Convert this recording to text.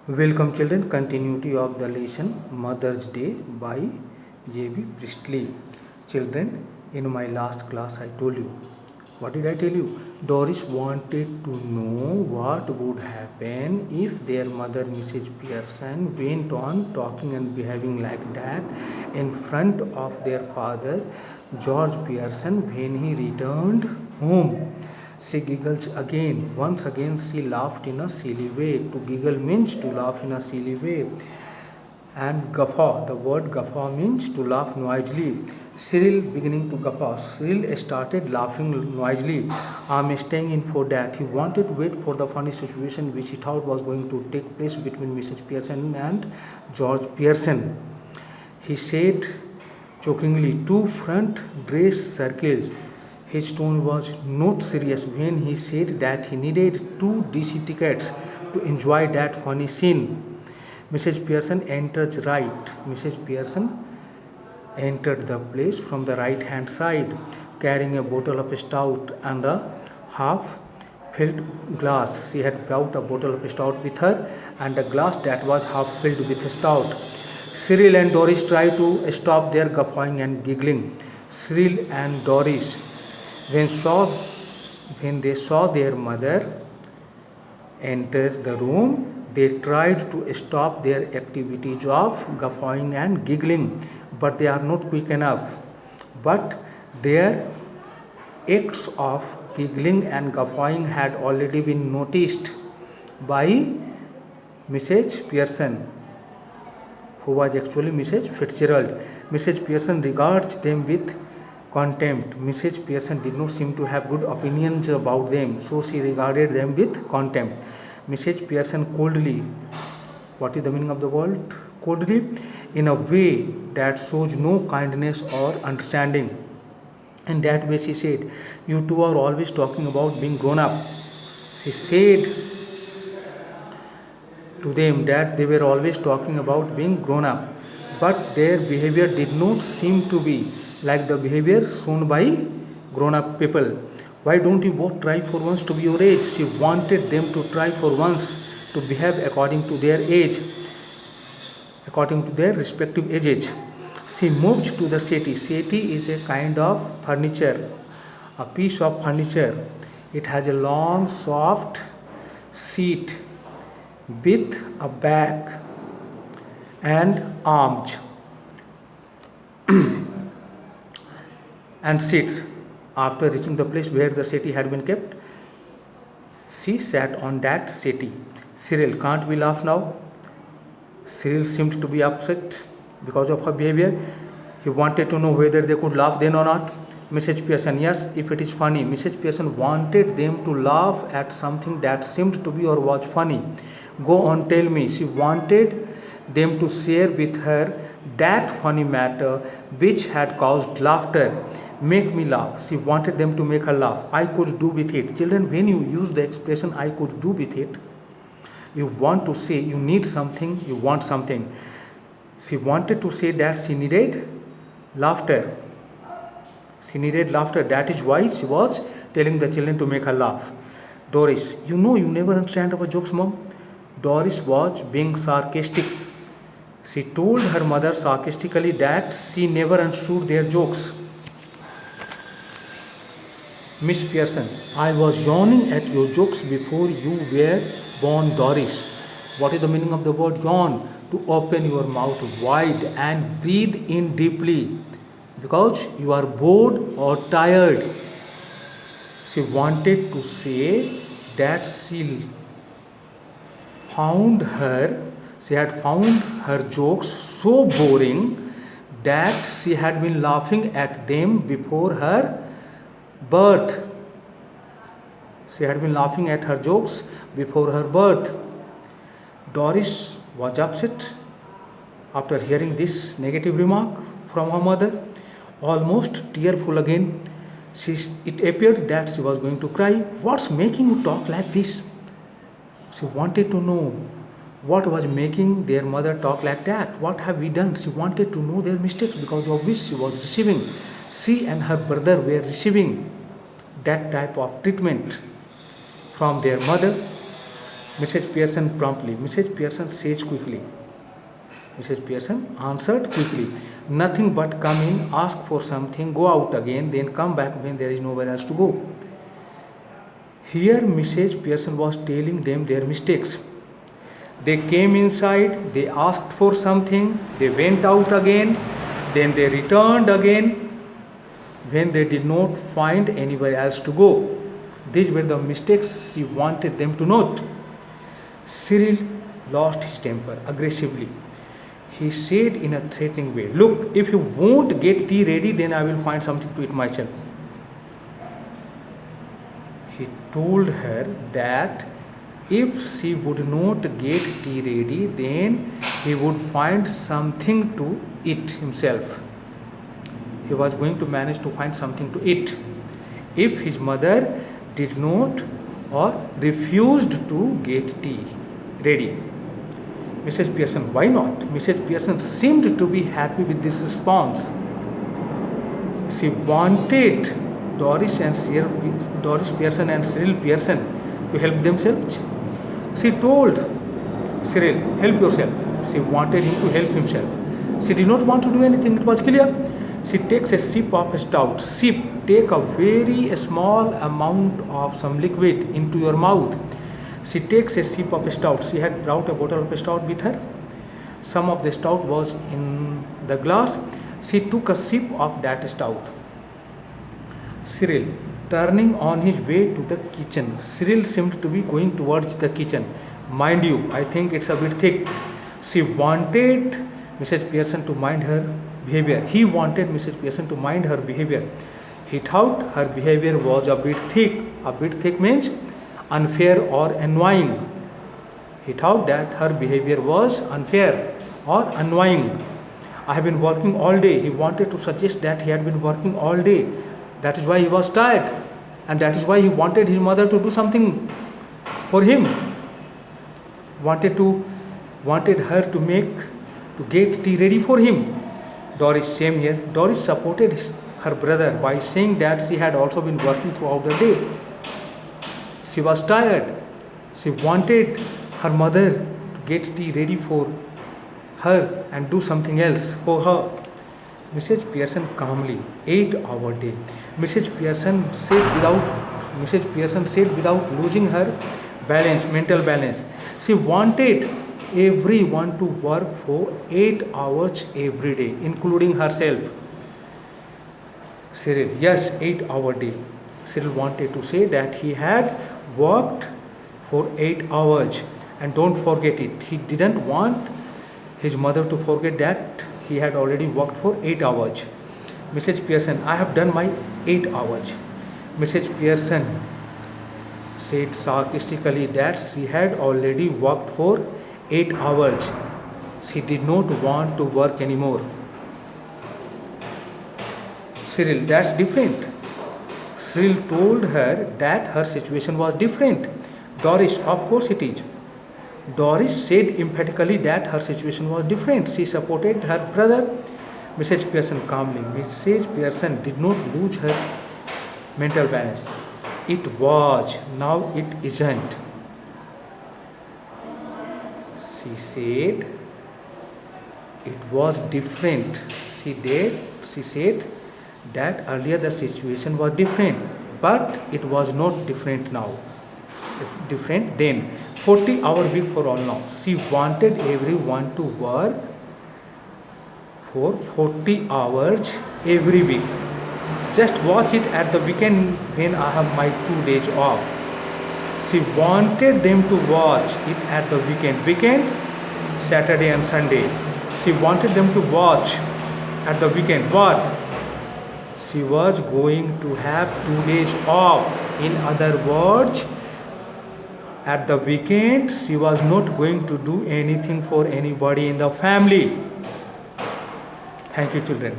Welcome children, continuity of the lesson Mother's Day by J.B. Priestley. Children, in my last class I told you, what did I tell you? Doris wanted to know what would happen if their mother Mrs. Pearson went on talking and behaving like that in front of their father George Pearson when he returned home. She giggles again. Once again she laughed in a silly way. To giggle means to laugh in a silly way. And guffaw, the word guffaw means to laugh noisily. Cyril beginning to guffaw. Cyril started laughing noisily. I'm staying in for that. He wanted to wait for the funny situation which he thought was going to take place between Mrs. Pearson and George Pearson. He said chokingly, two front dress circles. His tone was not serious when he said that he needed 2 DC tickets to enjoy that funny scene. Mrs. Pearson enters right. Mrs. Pearson entered the place from the right hand side, carrying a bottle of stout and a half filled glass. She had brought a bottle of stout with her and a glass that was half filled with stout. Cyril and Doris tried to stop their guffawing and giggling. Cyril and Doris, when they saw their mother enter the room, they tried to stop their activities of guffawing and giggling, but they are not quick enough. But their acts of giggling and guffawing had already been noticed by Mrs. Pearson, who was actually Mrs. Fitzgerald. Mrs. Pearson regards them with contempt. Mrs. Pearson did not seem to have good opinions about them, so she regarded them with contempt. Mrs. Pearson coldly, what is the meaning of the word coldly? In a way that shows no kindness or understanding. In that way she said, you two are always talking about being grown up. She said to them that they were always talking about being grown up, but their behavior did not seem to be like the behavior shown by grown up people. Why don't you both try for once to be your age? She wanted them to try for once to behave according to their age, according to their respective ages. She moved to the settee. Settee is a kind of furniture, a piece of furniture. It has a long, soft seat with a back and arms and sits. After reaching the place where the settee had been kept, she sat on that settee. Cyril, can't we laugh now? Cyril seemed to be upset because of her behavior. He wanted to know whether they could laugh then or not. Mrs. Pearson, yes, if it is funny. Mrs. Pearson wanted them to laugh at something that seemed to be or was funny. Go on, tell me. She wanted them to share with her that funny matter which had caused laughter. Make me laugh. She wanted them to make her laugh. I could do with it. Children, when you use the expression I could do with it, you want to say you need something, you want something. She wanted to say that she needed laughter. She needed laughter. That is why she was telling the children to make her laugh. Doris, you know you never understand our jokes, mom. Doris was being sarcastic. She told her mother sarcastically that she never understood their jokes. Miss Pearson, I was yawning at your jokes before you were born, Doris. What is the meaning of the word yawn? To open your mouth wide and breathe in deeply because you are bored or tired. She wanted to say that she had found her jokes so boring that she had been laughing at them before her birth. She had been laughing at her jokes before her birth. Doris was upset after hearing this negative remark from her mother, almost tearful again. It appeared that she was going to cry. What's making you talk like this? She wanted to know what was making their mother talk like that. What have we done? She wanted to know their mistakes because of which she was receiving. She and her brother were receiving that type of treatment from their mother. Mrs. Pearson promptly. Mrs. Pearson says quickly. Mrs. Pearson answered quickly. Nothing but come in, ask for something, go out again, then come back when there is nowhere else to go. Here Mrs. Pearson was telling them their mistakes. They came inside, they asked for something, they went out again, then they returned again when they did not find anywhere else to go. These were the mistakes she wanted them to note. Cyril lost his temper aggressively. He said in a threatening way, "Look, if you won't get tea ready, then I will find something to eat myself." He told her that if she would not get tea ready, then he would find something to eat himself. He was going to manage to find something to eat if his mother did not or refused to get tea ready. Mrs. Pearson, why not? Mrs. Pearson seemed to be happy with this response. She wanted Doris Pearson and Cyril Pearson to help themselves. She told Cyril, help yourself. She wanted him to help himself. She did not want to do anything, it was clear. She takes a sip of stout. Sip, take a very small amount of some liquid into your mouth. She takes a sip of stout. She had brought a bottle of stout with her. Some of the stout was in the glass. She took a sip of that stout. Cyril, turning on his way to the kitchen. Cyril seemed to be going towards the kitchen. Mind you, I think it's a bit thick. She wanted Mrs. Pearson to mind her behavior. He wanted Mrs. Pearson to mind her behavior. He thought her behavior was a bit thick. A bit thick means unfair or annoying. He thought that her behavior was unfair or annoying. I have been working all day. He wanted to suggest that he had been working all day. That is why he was tired, and that is why he wanted his mother to do something for him. Wanted her to get tea ready for him. Doris came here. Doris supported her brother by saying that she had also been working throughout the day. She was tired. She wanted her mother to get tea ready for her and do something else for her. Mrs. Pearson calmly, 8-hour day. Mrs. Pearson said without losing her mental balance. She wanted everyone to work for 8 hours every day, including herself. Cyril, yes, 8-hour day. Cyril wanted to say that he had worked for 8 hours, and don't forget it. He didn't want his mother to forget that he had already worked for 8 hours. Mrs. Pearson, I have done my 8 hours. Mrs. Pearson said sarcastically that she had already worked for 8 hours. She did not want to work anymore. Cyril, that's different. Cyril told her that her situation was different. Doris, of course it is. Doris said emphatically that her situation was different. She supported her brother. Mrs. Pearson calmly. Mrs. Pearson did not lose her mental balance. It was, now it isn't. She said it was different. She said that earlier the situation was different, but it was not different now. Different then. 40-hour week for all now. She wanted everyone to work for 40 hours every week. Just watch it at the weekend when I have my 2 days off. She wanted them to watch it at the weekend, Saturday and Sunday. She wanted them to watch at the weekend. What? She was going to have 2 days off. In other words, at the weekend, she was not going to do anything for anybody in the family. Thank you, children.